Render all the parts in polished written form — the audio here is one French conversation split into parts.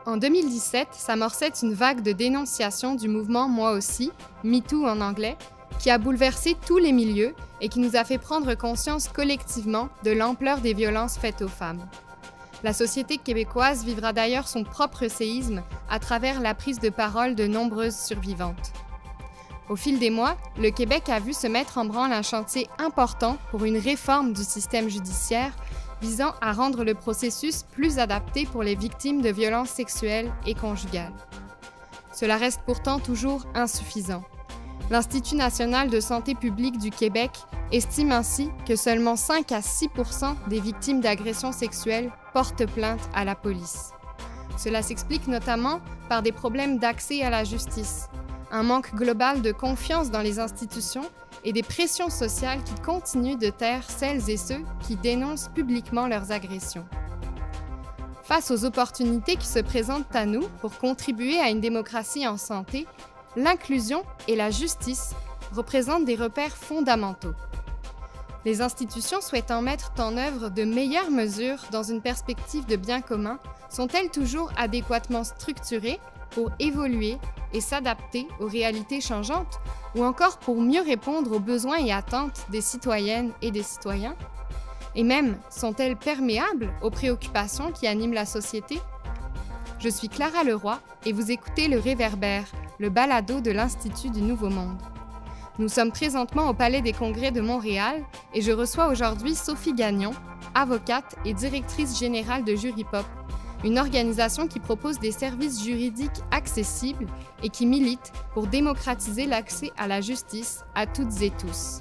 En 2017 s'amorçait une vague de dénonciation du mouvement Moi aussi, MeToo en anglais, qui a bouleversé tous les milieux et qui nous a fait prendre conscience collectivement de l'ampleur des violences faites aux femmes. La société québécoise vivra d'ailleurs son propre séisme à travers la prise de parole de nombreuses survivantes. Au fil des mois, le Québec a vu se mettre en branle un chantier important pour une réforme du système judiciaire visant à rendre le processus plus adapté pour les victimes de violences sexuelles et conjugales. Cela reste pourtant toujours insuffisant. L'Institut national de santé publique du Québec estime ainsi que seulement 5 à 6 % des victimes d'agressions sexuelles portent plainte à la police. Cela s'explique notamment par des problèmes d'accès à la justice, un manque global de confiance dans les institutions et des pressions sociales qui continuent de taire celles et ceux qui dénoncent publiquement leurs agressions. Face aux opportunités qui se présentent à nous pour contribuer à une démocratie en santé, l'inclusion et la justice représentent des repères fondamentaux. Les institutions souhaitant mettre en œuvre de meilleures mesures dans une perspective de bien commun sont-elles toujours adéquatement structurées pour évoluer et s'adapter aux réalités changeantes ou encore pour mieux répondre aux besoins et attentes des citoyennes et des citoyens? Et même, sont-elles perméables aux préoccupations qui animent la société? Je suis Clara Leroy et vous écoutez Le Réverbère, le balado de l'Institut du Nouveau Monde. Nous sommes présentement au Palais des Congrès de Montréal et je reçois aujourd'hui Sophie Gagnon, avocate et directrice générale de Juripop, une organisation qui propose des services juridiques accessibles et qui milite pour démocratiser l'accès à la justice à toutes et tous.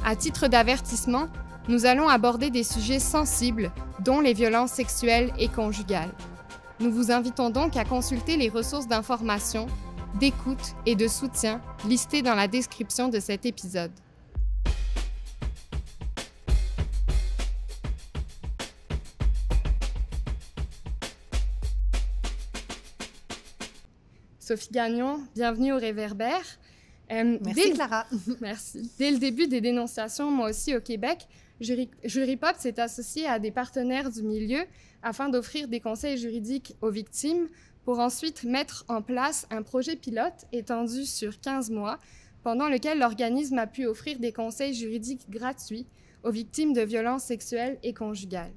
À titre d'avertissement, nous allons aborder des sujets sensibles, dont les violences sexuelles et conjugales. Nous vous invitons donc à consulter les ressources d'information, d'écoute et de soutien listées dans la description de cet épisode. Sophie Gagnon, bienvenue au Réverbère. Merci Clara. Merci. Dès le début des dénonciations, moi aussi au Québec, Juripop s'est associé à des partenaires du milieu afin d'offrir des conseils juridiques aux victimes pour ensuite mettre en place un projet pilote étendu sur 15 mois pendant lequel l'organisme a pu offrir des conseils juridiques gratuits aux victimes de violences sexuelles et conjugales.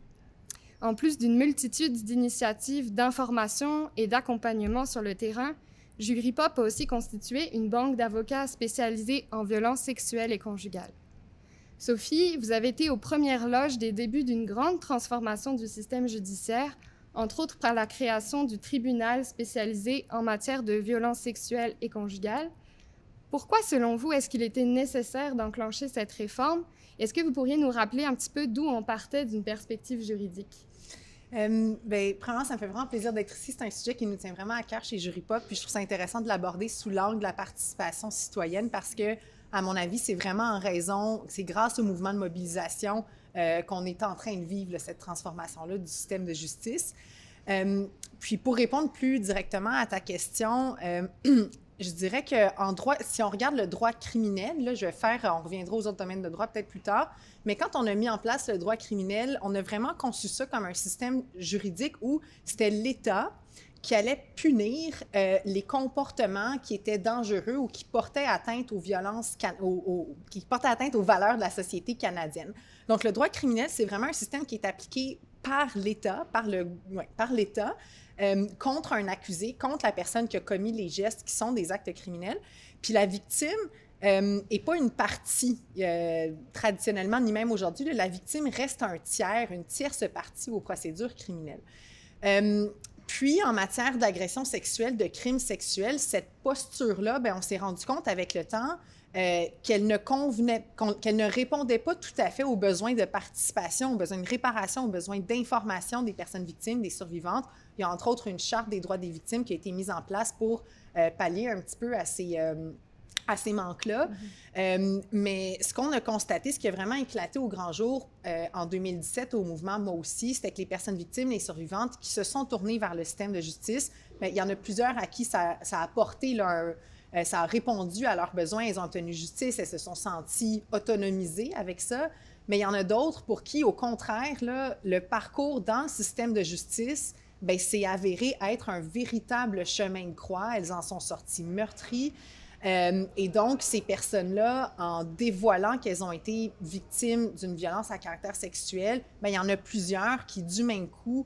En plus d'une multitude d'initiatives d'information et d'accompagnement sur le terrain, Juripop a aussi constitué une banque d'avocats spécialisés en violences sexuelles et conjugales. Sophie, vous avez été aux premières loges des débuts d'une grande transformation du système judiciaire, entre autres par la création du tribunal spécialisé en matière de violences sexuelles et conjugales. Pourquoi, selon vous, est-ce qu'il était nécessaire d'enclencher cette réforme? Est-ce que vous pourriez nous rappeler un petit peu d'où on partait d'une perspective juridique? Premièrement, ça me fait vraiment plaisir d'être ici. C'est un sujet qui nous tient vraiment à cœur chez Juripop, puis je trouve ça intéressant de l'aborder sous l'angle de la participation citoyenne parce que, à mon avis, c'est vraiment c'est grâce au mouvement de mobilisation qu'on est en train de vivre là, cette transformation-là du système de justice. Puis pour répondre plus directement à ta question, je dirais qu'en droit, si on regarde le droit criminel, là, on reviendra aux autres domaines de droit peut-être plus tard, mais quand on a mis en place le droit criminel, on a vraiment conçu ça comme un système juridique où c'était l'État qui allait punir les comportements qui étaient dangereux ou qui portaient atteinte aux violences, qui portaient atteinte aux valeurs de la société canadienne. Donc, le droit criminel, c'est vraiment un système qui est appliqué par l'État, par l'État, contre un accusé, contre la personne qui a commis les gestes qui sont des actes criminels. Puis la victime n'est pas une partie, traditionnellement, ni même aujourd'hui. La victime reste une tierce partie aux procédures criminelles. Puis, en matière d'agression sexuelle, de crimes sexuels, cette posture-là, on s'est rendu compte avec le temps qu'elle ne répondait pas tout à fait aux besoins de participation, aux besoins de réparation, aux besoins d'information des personnes victimes, des survivantes. Il y a entre autres une charte des droits des victimes qui a été mise en place pour pallier un petit peu à ces manques-là. Mais ce qu'on a constaté, ce qui a vraiment éclaté au grand jour en 2017 au mouvement Moi aussi, c'était que les personnes victimes, les survivantes qui se sont tournées vers le système de justice, il y en a plusieurs à qui ça a apporté ça a répondu à leurs besoins, elles ont obtenu justice, elles se sont senties autonomisées avec ça. Mais il y en a d'autres pour qui, au contraire, là, le parcours dans le système de justice bien, c'est avéré être un véritable chemin de croix. Elles en sont sorties meurtries. Et donc, ces personnes-là, en dévoilant qu'elles ont été victimes d'une violence à caractère sexuel, bien, il y en a plusieurs qui, du même coup,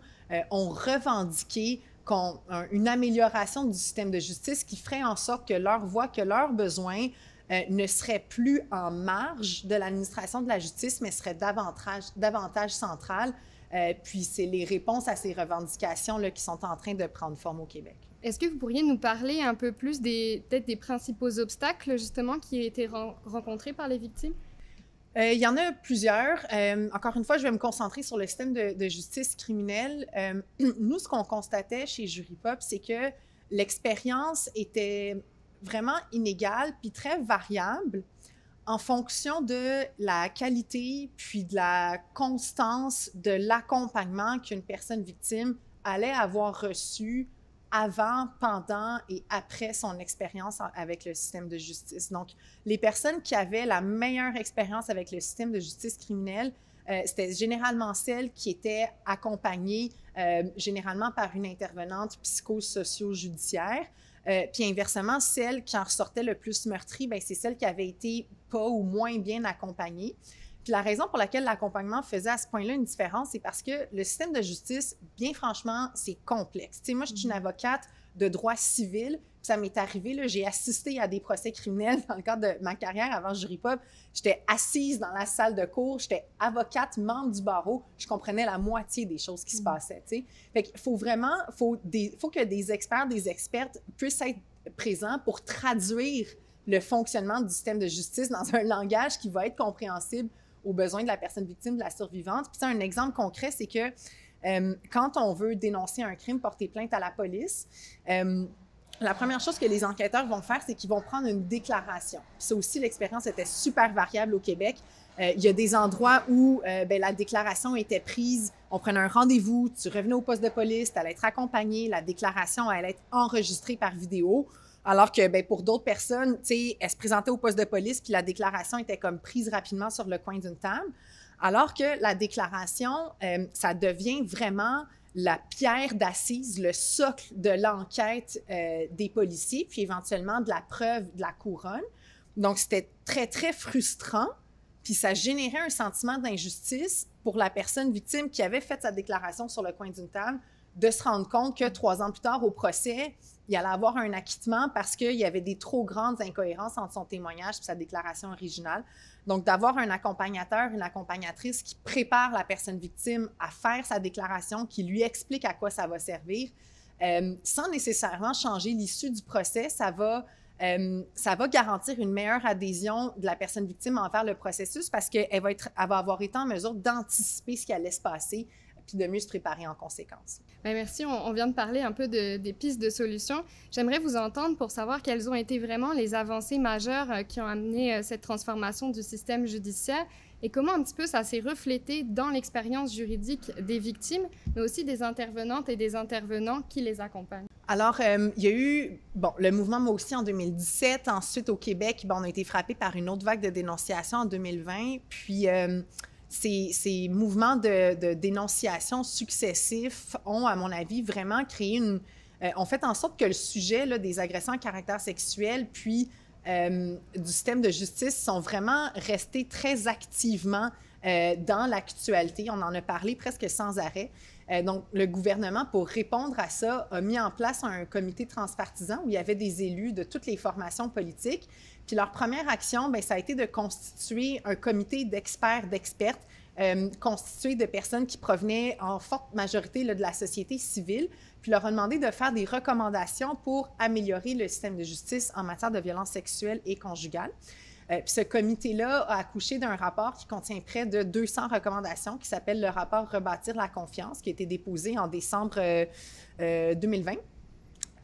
ont revendiqué une amélioration du système de justice qui ferait en sorte que leur voix, que leurs besoins ne seraient plus en marge de l'administration de la justice, mais seraient davantage centrales. Puis c'est les réponses à ces revendications là, qui sont en train de prendre forme au Québec. Est-ce que vous pourriez nous parler un peu plus peut-être des principaux obstacles justement qui ont été rencontrés par les victimes? Il y en a plusieurs. Encore une fois, je vais me concentrer sur le système de justice criminelle. Nous, ce qu'on constatait chez Juripop, c'est que l'expérience était vraiment inégale puis très variable en fonction de la qualité puis de la constance de l'accompagnement qu'une personne victime allait avoir reçu avant, pendant et après son expérience avec le système de justice. Donc, les personnes qui avaient la meilleure expérience avec le système de justice criminelle, c'était généralement celles qui étaient accompagnées généralement par une intervenante psychosocio-judiciaire. Puis inversement, celles qui en ressortaient le plus meurtries, bien, c'est celles qui avaient été pas ou moins bien accompagnées. Puis la raison pour laquelle l'accompagnement faisait à ce point-là une différence, c'est parce que le système de justice, bien franchement, c'est complexe. Tu sais, moi, je suis une avocate de droit civil, puis ça m'est arrivé, là, j'ai assisté à des procès criminels dans le cadre de ma carrière avant Juripop. J'étais assise dans la salle de cours, j'étais avocate, membre du barreau, je comprenais la moitié des choses qui se passaient, tu sais. Fait qu'il faut vraiment, faut que des experts, des expertes puissent être présents pour traduire le fonctionnement du système de justice dans un langage qui va être compréhensible aux besoins de la personne victime, de la survivante. Puis un exemple concret, c'est que quand on veut dénoncer un crime, porter plainte à la police, la première chose que les enquêteurs vont faire, c'est qu'ils vont prendre une déclaration. Puis ça aussi, l'expérience était super variable au Québec. Il y a des endroits où la déclaration était prise, on prenait un rendez-vous, tu revenais au poste de police, tu allais être accompagné, la déclaration allait être enregistrée par vidéo. Alors que pour d'autres personnes, tu sais, elles se présentaient au poste de police puis la déclaration était comme prise rapidement sur le coin d'une table. Alors que la déclaration, ça devient vraiment la pierre d'assise, le socle de l'enquête des policiers, puis éventuellement de la preuve de la couronne. Donc, c'était très, très frustrant, puis ça générait un sentiment d'injustice pour la personne victime qui avait fait sa déclaration sur le coin d'une table, de se rendre compte que 3 ans plus tard, au procès, il allait avoir un acquittement parce qu'il y avait des trop grandes incohérences entre son témoignage et sa déclaration originale. Donc, d'avoir un accompagnateur, une accompagnatrice qui prépare la personne victime à faire sa déclaration, qui lui explique à quoi ça va servir, sans nécessairement changer l'issue du procès, ça va garantir une meilleure adhésion de la personne victime envers le processus parce qu'elle va avoir été en mesure d'anticiper ce qui allait se passer puis de mieux se préparer en conséquence. Bien, merci. On vient de parler un peu des pistes de solutions. J'aimerais vous entendre pour savoir quelles ont été vraiment les avancées majeures qui ont amené cette transformation du système judiciaire et comment un petit peu ça s'est reflété dans l'expérience juridique des victimes, mais aussi des intervenantes et des intervenants qui les accompagnent. Alors, il y a eu, le mouvement Moi aussi en 2017. Ensuite, au Québec, on a été frappé par une autre vague de dénonciation en 2020. Puis, ces mouvements de dénonciation successifs ont, à mon avis, vraiment créé ont fait en sorte que le sujet là, des agressions à caractère sexuel, puis du système de justice sont vraiment restés très activement dans l'actualité. On en a parlé presque sans arrêt. Donc, le gouvernement, pour répondre à ça, a mis en place un comité transpartisan où il y avait des élus de toutes les formations politiques. Puis leur première action, ça a été de constituer un comité d'experts, d'expertes, constitué de personnes qui provenaient en forte majorité là, de la société civile, puis leur a demandé de faire des recommandations pour améliorer le système de justice en matière de violence sexuelle et conjugale. Puis ce comité-là a accouché d'un rapport qui contient près de 200 recommandations, qui s'appelle le rapport « Rebâtir la confiance », qui a été déposé en décembre 2020.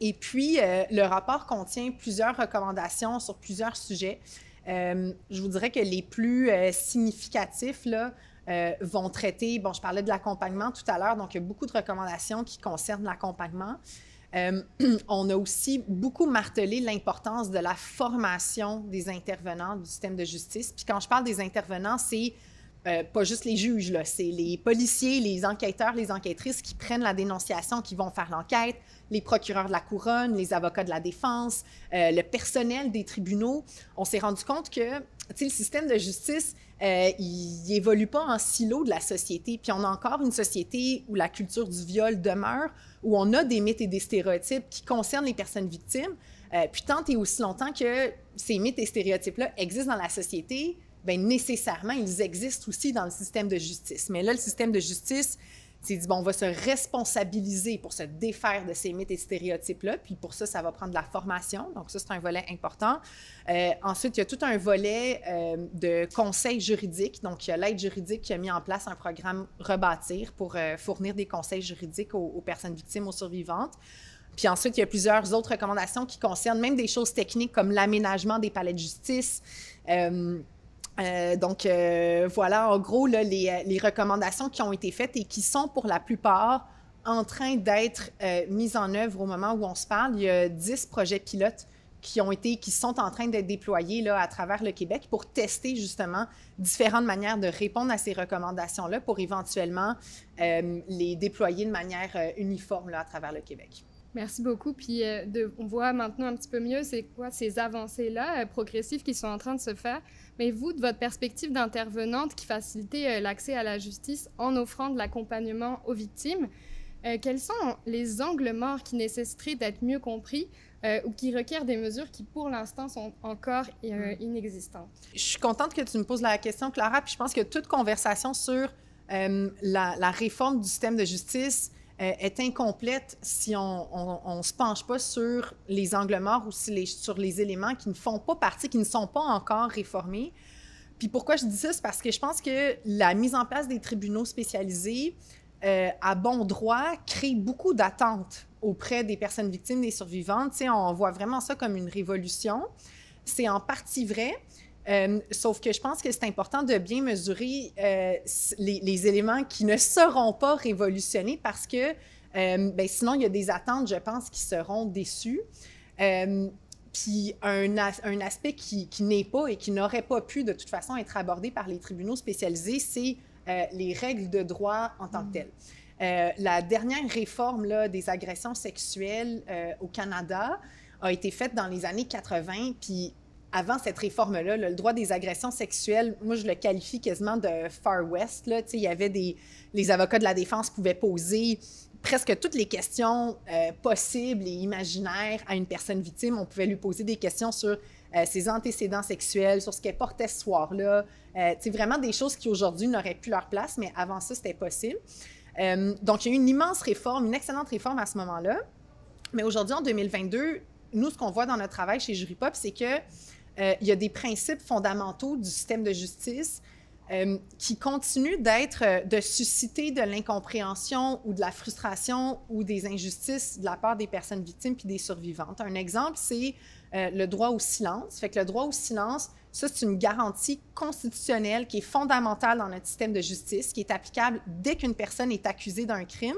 Et puis, le rapport contient plusieurs recommandations sur plusieurs sujets. Je vous dirais que les plus significatifs là, vont traiter, je parlais de l'accompagnement tout à l'heure, donc il y a beaucoup de recommandations qui concernent l'accompagnement. On a aussi beaucoup martelé l'importance de la formation des intervenants du système de justice. Puis quand je parle des intervenants, c'est pas juste les juges, là, c'est les policiers, les enquêteurs, les enquêtrices qui prennent la dénonciation, qui vont faire l'enquête, les procureurs de la couronne, les avocats de la défense, le personnel des tribunaux. On s'est rendu compte que, tu sais, le système de justice, il évolue pas en silo de la société. Puis on a encore une société où la culture du viol demeure, où on a des mythes et des stéréotypes qui concernent les personnes victimes. Puis tant et aussi longtemps que ces mythes et stéréotypes-là existent dans la société, bien nécessairement, ils existent aussi dans le système de justice. Mais là, le système de justice s'est dit, bon, on va se responsabiliser pour se défaire de ces mythes et stéréotypes-là, puis pour ça, ça va prendre de la formation. Donc ça, c'est un volet important. Ensuite, il y a tout un volet de conseils juridiques. Donc, il y a l'aide juridique qui a mis en place un programme Rebâtir pour fournir des conseils juridiques aux personnes victimes, aux survivantes. Puis ensuite, il y a plusieurs autres recommandations qui concernent même des choses techniques comme l'aménagement des palais de justice. Voilà, en gros, là, les recommandations qui ont été faites et qui sont pour la plupart en train d'être mises en œuvre au moment où on se parle. Il y a 10 projets pilotes qui sont en train d'être déployés là, à travers le Québec pour tester justement différentes manières de répondre à ces recommandations-là pour éventuellement les déployer de manière uniforme là, à travers le Québec. Merci beaucoup. Puis on voit maintenant un petit peu mieux c'est quoi ces avancées-là progressives qui sont en train de se faire. Mais vous, de votre perspective d'intervenante qui facilitait l'accès à la justice en offrant de l'accompagnement aux victimes, quels sont les angles morts qui nécessiteraient d'être mieux compris ou qui requièrent des mesures qui, pour l'instant, sont encore inexistantes? Je suis contente que tu me poses la question, Clara, puis je pense que toute conversation sur la réforme du système de justice est incomplète si on ne se penche pas sur les angles morts ou sur les éléments qui ne font pas partie, qui ne sont pas encore réformés. Puis pourquoi je dis ça? C'est parce que je pense que la mise en place des tribunaux spécialisés à bon droit crée beaucoup d'attentes auprès des personnes victimes, des survivantes. Tu sais, on voit vraiment ça comme une révolution. C'est en partie vrai. Sauf que je pense que c'est important de bien mesurer les éléments qui ne seront pas révolutionnés parce que sinon, il y a des attentes, je pense, qui seront déçues. Puis un aspect qui n'est pas et qui n'aurait pas pu de toute façon être abordé par les tribunaux spécialisés, c'est les règles de droit en tant que telles. La dernière réforme là, des agressions sexuelles au Canada a été faite dans les années 80, puis avant cette réforme-là, le droit des agressions sexuelles, moi, je le qualifie quasiment de Far West. Là. Il y avait les avocats de la défense pouvaient poser presque toutes les questions possibles et imaginaires à une personne victime. On pouvait lui poser des questions sur ses antécédents sexuels, sur ce qu'elle portait ce soir-là. Vraiment des choses qui, aujourd'hui, n'auraient plus leur place, mais avant ça, c'était possible. Donc, il y a eu une immense réforme, une excellente réforme à ce moment-là. Mais aujourd'hui, en 2022, nous, ce qu'on voit dans notre travail chez Juripop, c'est que il y a des principes fondamentaux du système de justice qui continuent de susciter de l'incompréhension ou de la frustration ou des injustices de la part des personnes victimes puis des survivantes. Un exemple, c'est le droit au silence. Fait que le droit au silence, ça, c'est une garantie constitutionnelle qui est fondamentale dans notre système de justice, qui est applicable dès qu'une personne est accusée d'un crime.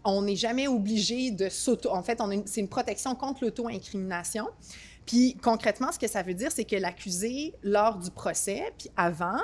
On n'est jamais obligé de s'auto... En fait, c'est une protection contre l'auto-incrimination. Puis, concrètement, ce que ça veut dire, c'est que l'accusé, lors du procès, puis avant,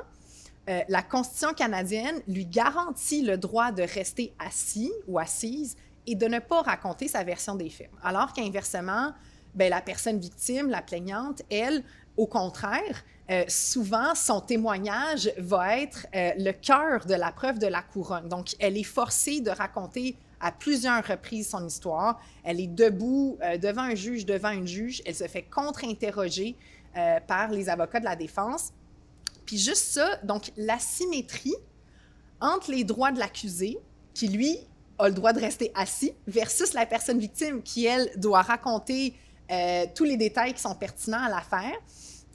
la Constitution canadienne lui garantit le droit de rester assis ou assise et de ne pas raconter sa version des faits. Alors qu'inversement, la personne victime, la plaignante, elle, au contraire, souvent, son témoignage va être le cœur de la preuve de la couronne. Donc, elle est forcée de raconter à plusieurs reprises son histoire. Elle est debout devant un juge, devant une juge. Elle se fait contre-interroger par les avocats de la défense. Puis juste ça, donc l'asymétrie entre les droits de l'accusé, qui lui a le droit de rester assis, versus la personne victime qui, elle, doit raconter tous les détails qui sont pertinents à l'affaire.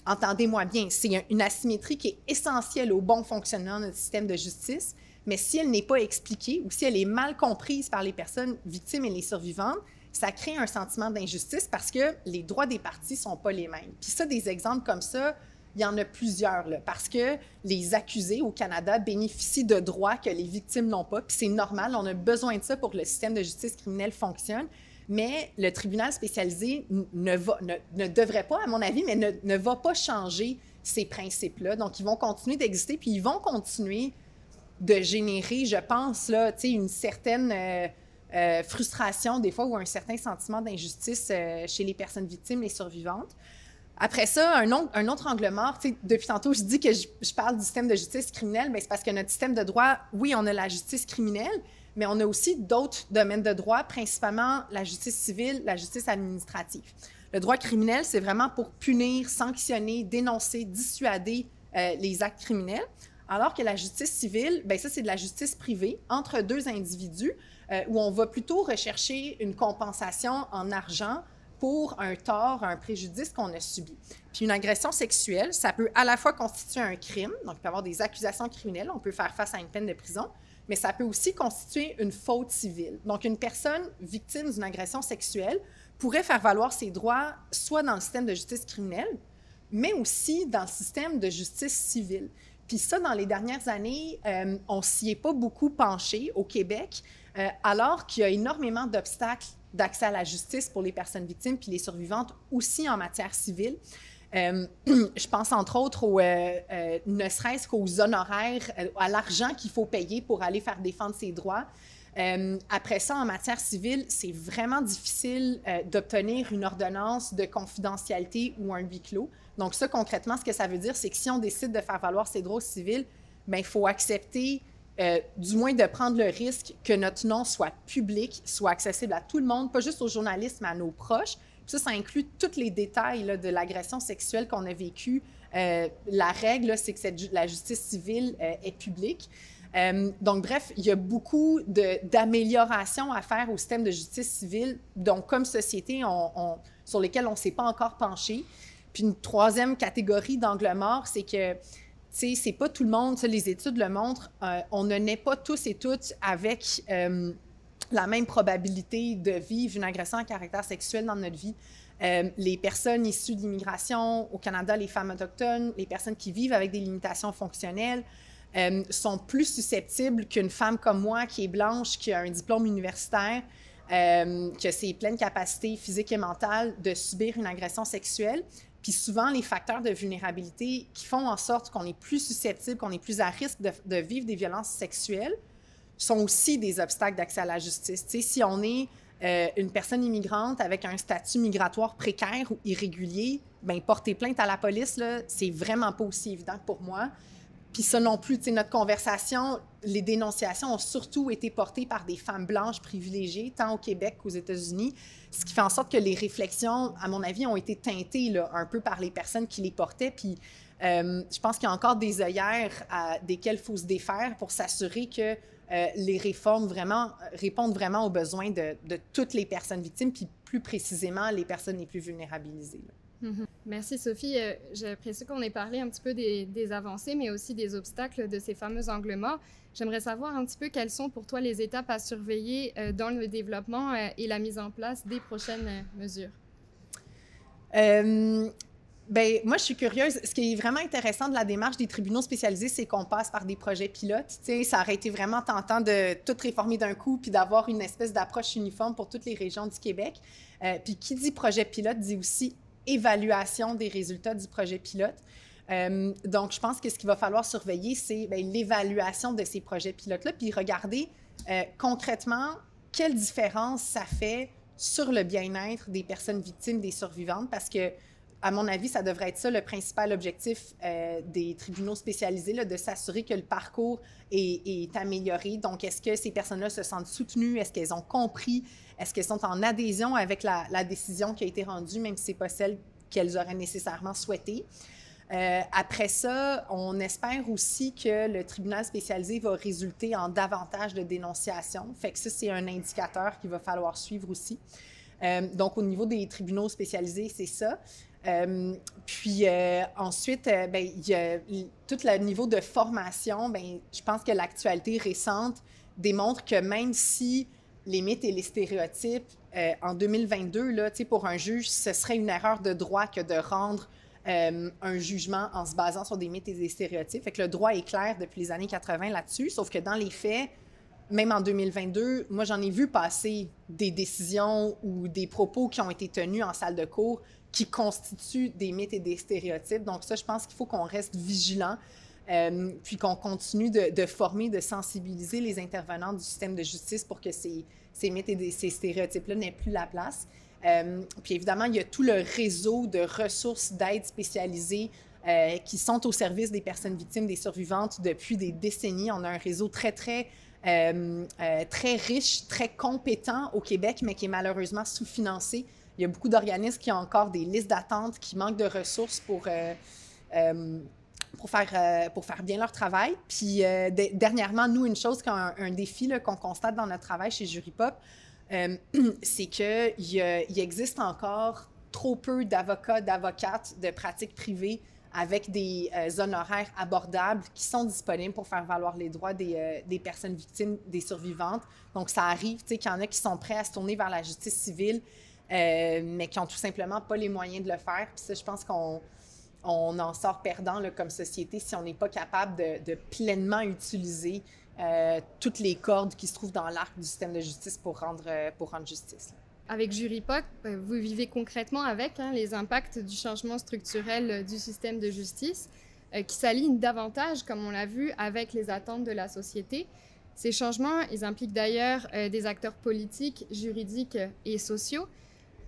Entendez-moi bien, c'est une asymétrie qui est essentielle au bon fonctionnement de notre système de justice. Mais si elle n'est pas expliquée ou si elle est mal comprise par les personnes victimes et les survivantes, ça crée un sentiment d'injustice parce que les droits des parties ne sont pas les mêmes. Puis ça, des exemples comme ça, il y en a plusieurs, là, parce que les accusés au Canada bénéficient de droits que les victimes n'ont pas. Puis c'est normal, on a besoin de ça pour que le système de justice criminelle fonctionne. Mais le tribunal spécialisé ne devrait pas, à mon avis, mais ne va pas changer ces principes-là. Donc, ils vont continuer d'exister, puis ils vont continuer de générer, je pense, là, une certaine frustration des fois ou un certain sentiment d'injustice chez les personnes victimes, les survivantes. Après ça, un autre angle mort, depuis tantôt, je dis que je parle du système de justice criminelle, bien, c'est parce que notre système de droit, oui, on a la justice criminelle, mais on a aussi d'autres domaines de droit, principalement la justice civile, la justice administrative. Le droit criminel, c'est vraiment pour punir, sanctionner, dénoncer, dissuader les actes criminels, alors que la justice civile, bien, ça, c'est de la justice privée entre deux individus où on va plutôt rechercher une compensation en argent pour un tort, un préjudice qu'on a subi. Puis une agression sexuelle, ça peut à la fois constituer un crime, donc il peut y avoir des accusations criminelles, on peut faire face à une peine de prison, mais ça peut aussi constituer une faute civile. Donc une personne victime d'une agression sexuelle pourrait faire valoir ses droits soit dans le système de justice criminelle, mais aussi dans le système de justice civile. Puis ça, dans les dernières années, on s'y est pas beaucoup penché au Québec, alors qu'il y a énormément d'obstacles d'accès à la justice pour les personnes victimes puis les survivantes aussi en matière civile. Je pense entre autres ne serait-ce qu'aux honoraires, à l'argent qu'il faut payer pour aller faire défendre ses droits. Après ça, en matière civile, c'est vraiment difficile d'obtenir une ordonnance de confidentialité ou un huis clos. Donc ça, concrètement, ce que ça veut dire, c'est que si on décide de faire valoir ses droits civils, bien, il faut accepter du moins de prendre le risque que notre nom soit public, soit accessible à tout le monde, pas juste aux journalistes, mais à nos proches. Puis ça inclut tous les détails là, de l'agression sexuelle qu'on a vécue. La règle, c'est que la justice civile est publique. Donc, bref, il y a beaucoup d'améliorations à faire au système de justice civile, donc comme société, sur lesquelles on ne s'est pas encore penché. Puis une troisième catégorie d'angle mort, c'est que c'est pas tout le monde, les études le montrent, on ne naît pas tous et toutes avec la même probabilité de vivre une agression à caractère sexuel dans notre vie. Les personnes issues de l'immigration au Canada, les femmes autochtones, les personnes qui vivent avec des limitations fonctionnelles sont plus susceptibles qu'une femme comme moi qui est blanche, qui a un diplôme universitaire, qui a ses pleines capacités physiques et mentales de subir une agression sexuelle. Puis souvent, les facteurs de vulnérabilité qui font en sorte qu'on est plus susceptible, qu'on est plus à risque de vivre des violences sexuelles, sont aussi des obstacles d'accès à la justice. Tu sais, si on est une personne immigrante avec un statut migratoire précaire ou irrégulier, bien, porter plainte à la police, là, c'est vraiment pas aussi évident que pour moi. Puis ça non plus, tu sais, notre conversation, les dénonciations ont surtout été portées par des femmes blanches privilégiées, tant au Québec qu'aux États-Unis, ce qui fait en sorte que les réflexions, à mon avis, ont été teintées là, un peu par les personnes qui les portaient. Puis je pense qu'il y a encore des œillères desquelles il faut se défaire pour s'assurer que les réformes répondent vraiment aux besoins de toutes les personnes victimes, puis plus précisément les personnes les plus vulnérabilisées. Là. Merci Sophie. J'apprécie qu'on ait parlé un petit peu des avancées, mais aussi des obstacles de ces fameux angles morts. J'aimerais savoir un petit peu quelles sont pour toi les étapes à surveiller dans le développement et la mise en place des prochaines mesures. Bien, moi, je suis curieuse. Ce qui est vraiment intéressant de la démarche des tribunaux spécialisés, c'est qu'on passe par des projets pilotes. Tu sais, ça aurait été vraiment tentant de tout réformer d'un coup puis d'avoir une espèce d'approche uniforme pour toutes les régions du Québec. Puis qui dit projet pilote dit aussi évaluation des résultats du projet pilote. Donc, je pense que ce qu'il va falloir surveiller, c'est l'évaluation de ces projets pilotes-là, puis regarder concrètement quelle différence ça fait sur le bien-être des personnes victimes, des survivantes, parce que, à mon avis, ça devrait être ça le principal objectif des tribunaux spécialisés, là, de s'assurer que le parcours est amélioré. Donc, est-ce que ces personnes-là se sentent soutenues? Est-ce qu'elles ont compris? Est-ce qu'elles sont en adhésion avec la décision qui a été rendue, même si ce n'est pas celle qu'elles auraient nécessairement souhaitée? Après ça, on espère aussi que le tribunal spécialisé va résulter en davantage de dénonciations. Fait que ça, c'est un indicateur qu'il va falloir suivre aussi. Donc, au niveau des tribunaux spécialisés, c'est ça. Puis ensuite, il y a tout le niveau de formation. Bien, je pense que l'actualité récente démontre que même si les mythes et les stéréotypes, en 2022, là, pour un juge, ce serait une erreur de droit que de rendre un jugement en se basant sur des mythes et des stéréotypes. Fait que le droit est clair depuis les années 80 là-dessus, sauf que dans les faits, même en 2022, moi, j'en ai vu passer des décisions ou des propos qui ont été tenus en salle de cour qui constituent des mythes et des stéréotypes. Donc ça, je pense qu'il faut qu'on reste vigilant, puis qu'on continue de former, de sensibiliser les intervenants du système de justice pour que ces mythes et ces stéréotypes-là n'aient plus la place. Puis évidemment, il y a tout le réseau de ressources d'aide spécialisées qui sont au service des personnes victimes, des survivantes depuis des décennies. On a un réseau très riche, très compétent au Québec, mais qui est malheureusement sous-financé. Il y a beaucoup d'organismes qui ont encore des listes d'attente, qui manquent de ressources pour faire bien leur travail. Puis dernièrement, nous, une chose, un défi qu'on constate dans notre travail chez Jurypop, c'est qu'il existe encore trop peu d'avocats, d'avocates de pratique privée avec des honoraires abordables qui sont disponibles pour faire valoir les droits des personnes victimes, des survivantes. Donc, ça arrive qu'il y en a qui sont prêts à se tourner vers la justice civile, mais qui n'ont tout simplement pas les moyens de le faire. Puis ça, je pense qu'on en sort perdant là, comme société si on n'est pas capable de pleinement utiliser toutes les cordes qui se trouvent dans l'arc du système de justice pour rendre justice. Avec Jurypop, vous vivez concrètement avec les impacts du changement structurel du système de justice qui s'alignent davantage, comme on l'a vu, avec les attentes de la société. Ces changements, ils impliquent d'ailleurs des acteurs politiques, juridiques et sociaux.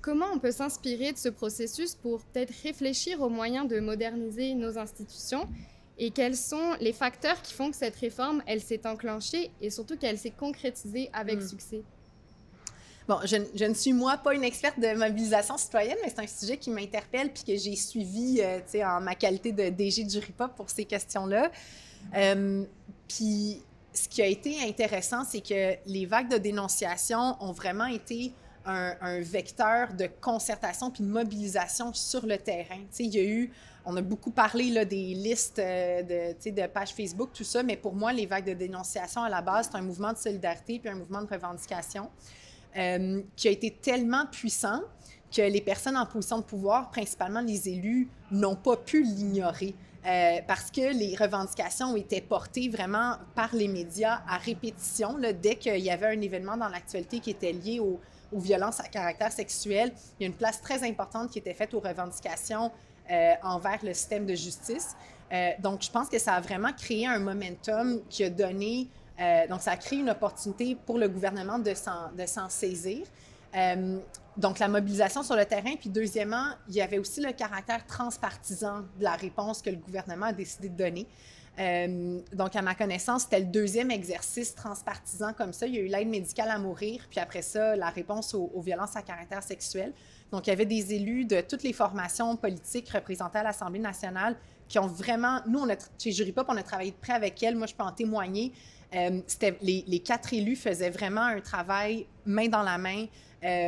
Comment on peut s'inspirer de ce processus pour peut-être réfléchir aux moyens de moderniser nos institutions et quels sont les facteurs qui font que cette réforme, elle s'est enclenchée et surtout qu'elle s'est concrétisée avec succès? Bon, je ne suis, moi, pas une experte de mobilisation citoyenne, mais c'est un sujet qui m'interpelle puis que j'ai suivi, en ma qualité de DG de Jurypop pour ces questions-là. Puis, ce qui a été intéressant, c'est que les vagues de dénonciation ont vraiment été un vecteur de concertation puis de mobilisation sur le terrain. Tu sais, on a beaucoup parlé là, des listes de pages Facebook, tout ça, mais pour moi, les vagues de dénonciation, à la base, c'est un mouvement de solidarité puis un mouvement de revendication. Qui a été tellement puissant que les personnes en position de pouvoir, principalement les élus, n'ont pas pu l'ignorer parce que les revendications étaient portées vraiment par les médias à répétition. Là, dès qu'il y avait un événement dans l'actualité qui était lié aux violences à caractère sexuel, il y a une place très importante qui était faite aux revendications envers le système de justice. Donc, je pense que ça a vraiment créé un momentum qui a donné... donc, ça a créé une opportunité pour le gouvernement de s'en saisir. Donc, la mobilisation sur le terrain. Puis, deuxièmement, il y avait aussi le caractère transpartisan de la réponse que le gouvernement a décidé de donner. Donc, à ma connaissance, c'était le deuxième exercice transpartisan comme ça. Il y a eu l'aide médicale à mourir, puis après ça, la réponse aux violences à caractère sexuel. Donc, il y avait des élus de toutes les formations politiques représentées à l'Assemblée nationale qui ont vraiment... Nous, chez Jurypop, on a travaillé de près avec elles. Moi, je peux en témoigner. Les 4 élus faisaient vraiment un travail main dans la main,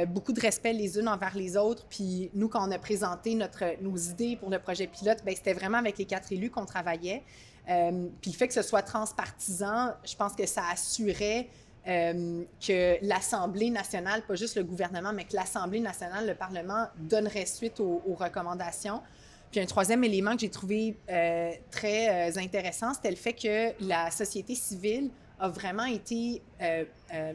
beaucoup de respect les unes envers les autres. Puis nous, quand on a présenté nos idées pour le projet pilote, bien, c'était vraiment avec les 4 élus qu'on travaillait. Puis le fait que ce soit transpartisan, je pense que ça assurait que l'Assemblée nationale, pas juste le gouvernement, mais que l'Assemblée nationale, le Parlement, donnerait suite aux recommandations. Puis un troisième élément que j'ai trouvé très intéressant, c'était le fait que la société civile a vraiment été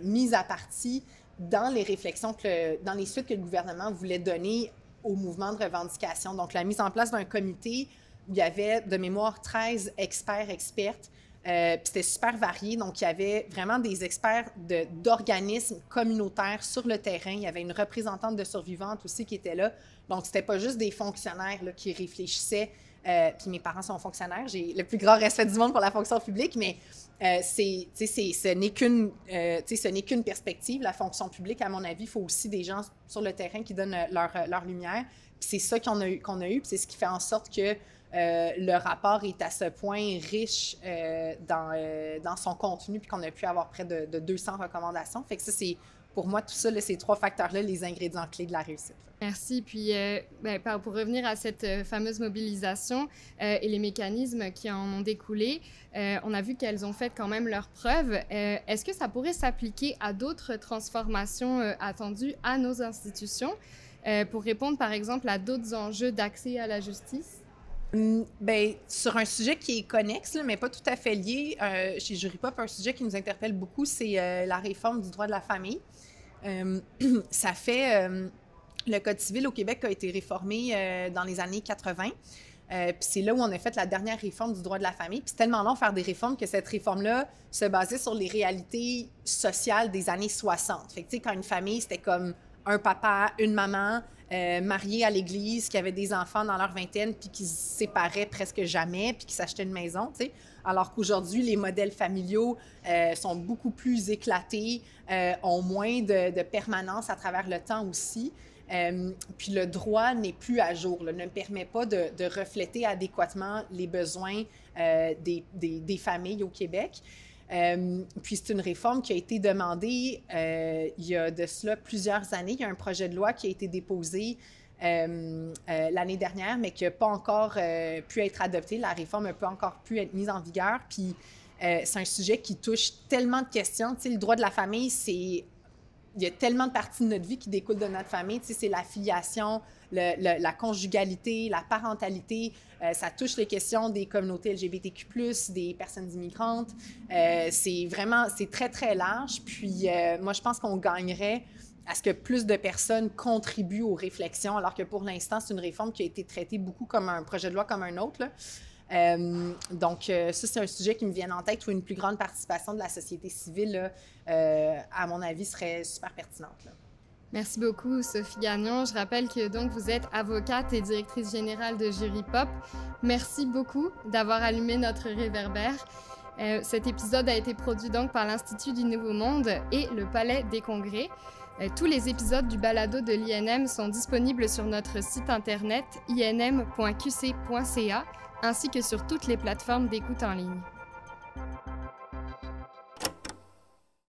mise à partie dans les réflexions, dans les suites que le gouvernement voulait donner au mouvement de revendication. Donc, la mise en place d'un comité où il y avait, de mémoire, 13 expertes. Puis c'était super varié. Donc, il y avait vraiment des experts d'organismes communautaires sur le terrain. Il y avait une représentante de survivantes aussi qui était là. Donc, c'était pas juste des fonctionnaires là, qui réfléchissaient. Puis mes parents sont fonctionnaires. J'ai le plus grand respect du monde pour la fonction publique, mais ce n'est qu'une perspective. La fonction publique, à mon avis, il faut aussi des gens sur le terrain qui donnent leur lumière. Puis c'est ça qu'on a eu, puis c'est ce qui fait en sorte que le rapport est à ce point riche dans son contenu, puis qu'on a pu avoir près de 200 recommandations. Fait que ça, c'est, pour moi, tout ça, là, ces 3 facteurs-là, les ingrédients clés de la réussite. Merci. Puis, pour revenir à cette fameuse mobilisation et les mécanismes qui en ont découlé, on a vu qu'elles ont fait quand même leurs preuves. Est-ce que ça pourrait s'appliquer à d'autres transformations attendues à nos institutions pour répondre, par exemple, à d'autres enjeux d'accès à la justice? Bien, sur un sujet qui est connexe, là, mais pas tout à fait lié, chez Jurypop, un sujet qui nous interpelle beaucoup, c'est la réforme du droit de la famille. Ça fait le Code civil au Québec a été réformé dans les années 80. Puis c'est là où on a fait la dernière réforme du droit de la famille. Puis c'est tellement long de faire des réformes que cette réforme-là se basait sur les réalités sociales des années 60. Fait que, tu sais, quand une famille, c'était comme un papa, une maman, mariés à l'église, qui avaient des enfants dans leur vingtaine, puis qui se séparaient presque jamais, puis qui s'achetaient une maison, tu sais. Alors qu'aujourd'hui, les modèles familiaux sont beaucoup plus éclatés, ont moins de permanence à travers le temps aussi. Puis le droit n'est plus à jour, là, ne permet pas de refléter adéquatement les besoins des familles au Québec. Puis c'est une réforme qui a été demandée il y a de cela plusieurs années. Il y a un projet de loi qui a été déposé l'année dernière, mais qui n'a pas encore pu être adopté. La réforme n'a pas encore pu être mise en vigueur. Puis c'est un sujet qui touche tellement de questions. Tu sais, le droit de la famille, c'est... Il y a tellement de parties de notre vie qui découlent de notre famille. Tu sais, c'est la filiation, la conjugalité, la parentalité. Ça touche les questions des communautés LGBTQ+, des personnes immigrantes. C'est vraiment, c'est très, très large. Puis moi, je pense qu'on gagnerait à ce que plus de personnes contribuent aux réflexions, alors que pour l'instant, c'est une réforme qui a été traitée beaucoup comme un projet de loi comme un autre, là. Donc, ça, c'est un sujet qui me vient en tête où une plus grande participation de la société civile, là, à mon avis, serait super pertinente, là. Merci beaucoup, Sophie Gagnon. Je rappelle que donc vous êtes avocate et directrice générale de Jury Pop. Merci beaucoup d'avoir allumé notre réverbère. Cet épisode a été produit donc par l'Institut du Nouveau Monde et le Palais des Congrès. Tous les épisodes du balado de l'INM sont disponibles sur notre site internet inm.qc.ca ainsi que sur toutes les plateformes d'écoute en ligne.